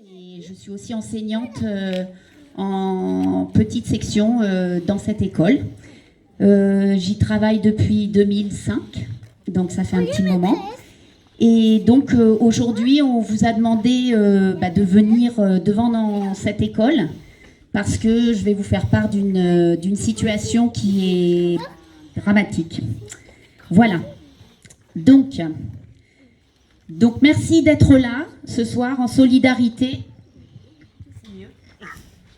Et je suis aussi enseignante en petite section dans cette école. J'y travaille depuis 2005, donc ça fait un petit moment. Et donc aujourd'hui, on vous a demandé de venir devant cette école parce que je vais vous faire part d'une situation qui est dramatique. Voilà. Donc merci d'être là ce soir en solidarité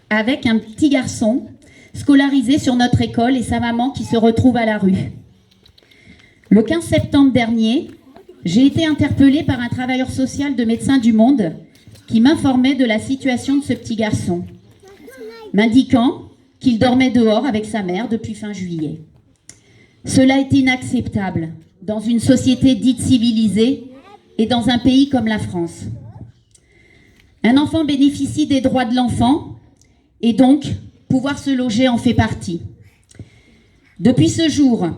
avec un petit garçon scolarisé sur notre école et sa maman qui se retrouve à la rue. Le 15 septembre dernier, j'ai été interpellée par un travailleur social de Médecins du Monde qui m'informait de la situation de ce petit garçon, m'indiquant qu'il dormait dehors avec sa mère depuis fin juillet. Cela est inacceptable dans une société dite civilisée et dans un pays comme la France. Un enfant bénéficie des droits de l'enfant et donc pouvoir se loger en fait partie. Depuis ce jour,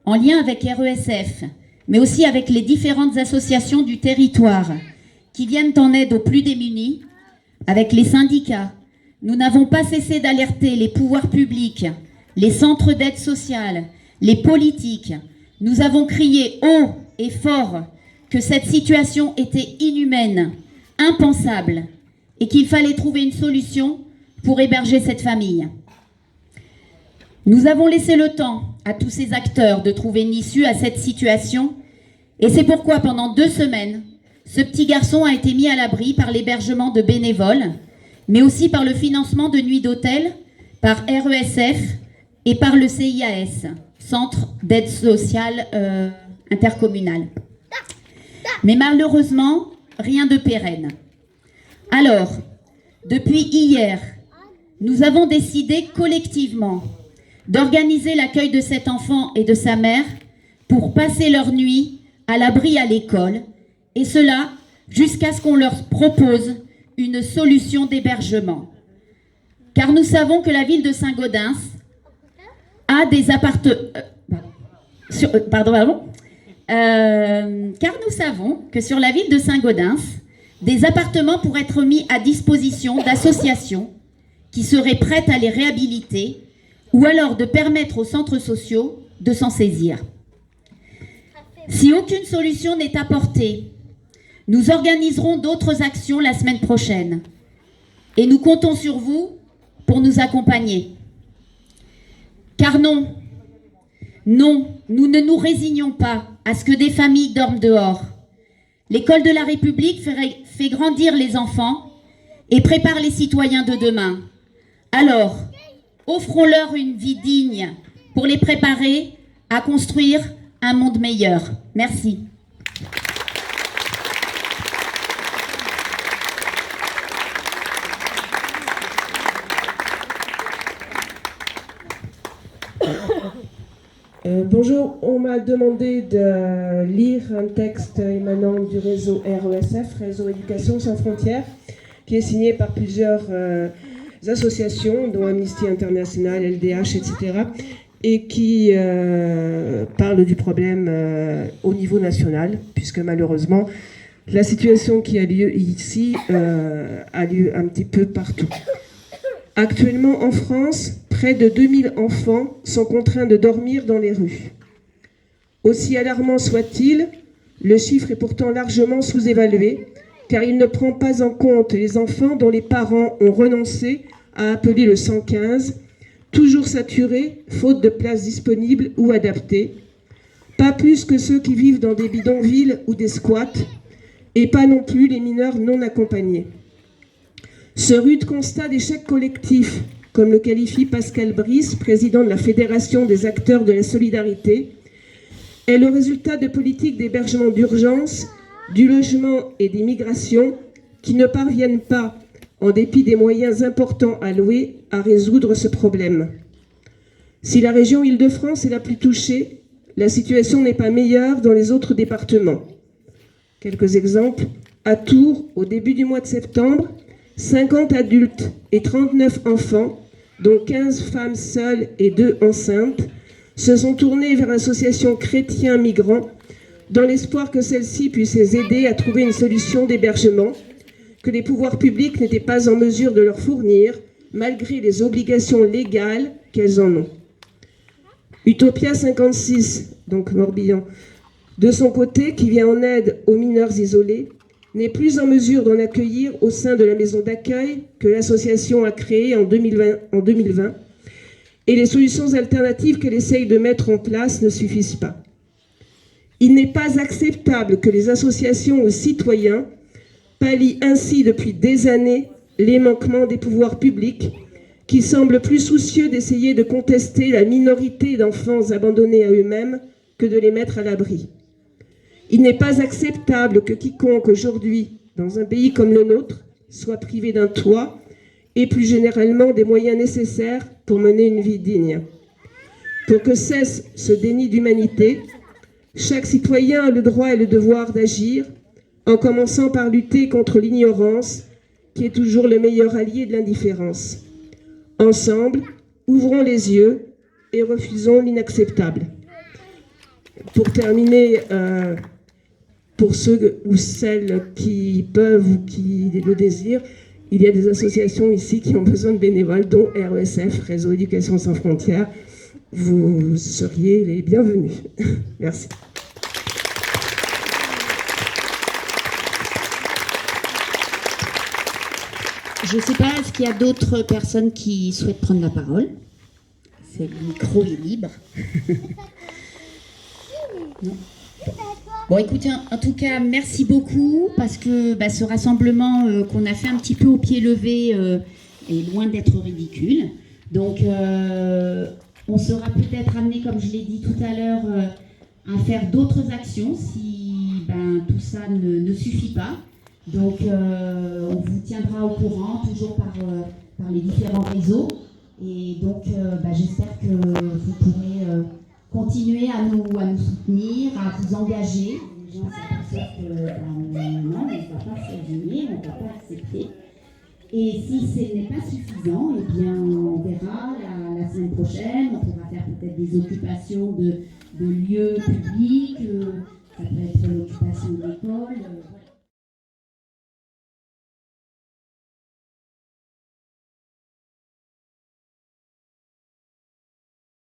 en lien avec RESF, mais aussi avec les différentes associations du territoire qui viennent en aide aux plus démunis, avec les syndicats, nous n'avons pas cessé d'alerter les pouvoirs publics, les centres d'aide sociale, les politiques. Nous avons crié haut et fort que cette situation était inhumaine, impensable, et qu'il fallait trouver une solution pour héberger cette famille. Nous avons laissé le temps à tous ces acteurs de trouver une issue à cette situation, et c'est pourquoi pendant 2 semaines, ce petit garçon a été mis à l'abri par l'hébergement de bénévoles, mais aussi par le financement de nuits d'hôtel, par RESF et par le CIAS, Centre d'aide sociale intercommunale. Mais malheureusement, rien de pérenne. Alors, depuis hier, nous avons décidé collectivement d'organiser l'accueil de cet enfant et de sa mère pour passer leur nuit à l'abri à l'école, et cela jusqu'à ce qu'on leur propose une solution d'hébergement. Car nous savons que la ville de Saint-Gaudens a des appartements... car nous savons que sur la ville de Saint-Gaudens, des appartements pourraient être mis à disposition d'associations qui seraient prêtes à les réhabiliter ou alors de permettre aux centres sociaux de s'en saisir. Si aucune solution n'est apportée, nous organiserons d'autres actions la semaine prochaine et nous comptons sur vous pour nous accompagner. Car non, nous ne nous résignons pas à ce que des familles dorment dehors. L'école de la République fait grandir les enfants et prépare les citoyens de demain. Alors, offrons-leur une vie digne pour les préparer à construire un monde meilleur. Merci. Bonjour, on m'a demandé de lire un texte émanant du réseau RESF, Réseau Éducation Sans Frontières, qui est signé par plusieurs associations, dont Amnesty International, LDH, etc., et qui parle du problème au niveau national, puisque malheureusement, la situation qui a lieu ici a lieu un petit peu partout. Actuellement, en France, près de 2000 enfants sont contraints de dormir dans les rues. Aussi alarmant soit-il, le chiffre est pourtant largement sous-évalué, car il ne prend pas en compte les enfants dont les parents ont renoncé à appeler le 115, toujours saturés, faute de places disponibles ou adaptées, pas plus que ceux qui vivent dans des bidonvilles ou des squats, et pas non plus les mineurs non accompagnés. Ce rude constat d'échec collectif, comme le qualifie Pascal Brice, président de la Fédération des acteurs de la solidarité, est le résultat de politiques d'hébergement d'urgence, du logement et des migrations qui ne parviennent pas, en dépit des moyens importants alloués, à résoudre ce problème. Si la région Île-de-France est la plus touchée, la situation n'est pas meilleure dans les autres départements. Quelques exemples. À Tours, au début du mois de septembre, 50 adultes et 39 enfants, dont 15 femmes seules et 2 enceintes, se sont tournés vers l'association Chrétiens Migrants dans l'espoir que celle-ci puisse les aider à trouver une solution d'hébergement, que les pouvoirs publics n'étaient pas en mesure de leur fournir, malgré les obligations légales qu'elles en ont. Utopia 56, donc Morbihan, de son côté, qui vient en aide aux mineurs isolés, n'est plus en mesure d'en accueillir au sein de la maison d'accueil que l'association a créée en 2020, et les solutions alternatives qu'elle essaye de mettre en place ne suffisent pas. Il n'est pas acceptable que les associations ou citoyens pallient ainsi depuis des années les manquements des pouvoirs publics qui semblent plus soucieux d'essayer de contester la minorité d'enfants abandonnés à eux-mêmes que de les mettre à l'abri. Il n'est pas acceptable que quiconque aujourd'hui, dans un pays comme le nôtre, soit privé d'un toit et plus généralement des moyens nécessaires pour mener une vie digne. Pour que cesse ce déni d'humanité, chaque citoyen a le droit et le devoir d'agir, en commençant par lutter contre l'ignorance, qui est toujours le meilleur allié de l'indifférence. Ensemble, ouvrons les yeux et refusons l'inacceptable. Pour terminer, pour ceux ou celles qui peuvent ou qui le désirent, il y a des associations ici qui ont besoin de bénévoles, dont RESF, Réseau Éducation Sans Frontières. Vous seriez les bienvenus. Merci. Je ne sais pas, est-ce qu'il y a d'autres personnes qui souhaitent prendre la parole? Le micro est libre. Non. Bon, écoutez, en tout cas, merci beaucoup, parce que ce rassemblement qu'on a fait un petit peu au pied levé est loin d'être ridicule. Donc, on sera peut-être amené, comme je l'ai dit tout à l'heure, à faire d'autres actions si tout ça ne suffit pas. Donc, on vous tiendra au courant, toujours par les différents réseaux. Et donc, j'espère que vous pourrez continuer à nous soutenir, à vous engager. Les gens s'aperçoivent que non, on ne va pas s'aligner, on ne va pas accepter. Et si ce n'est pas suffisant, eh bien, on verra la semaine prochaine. On pourra faire peut-être des occupations de lieux publics. Ça peut être l'occupation de l'école.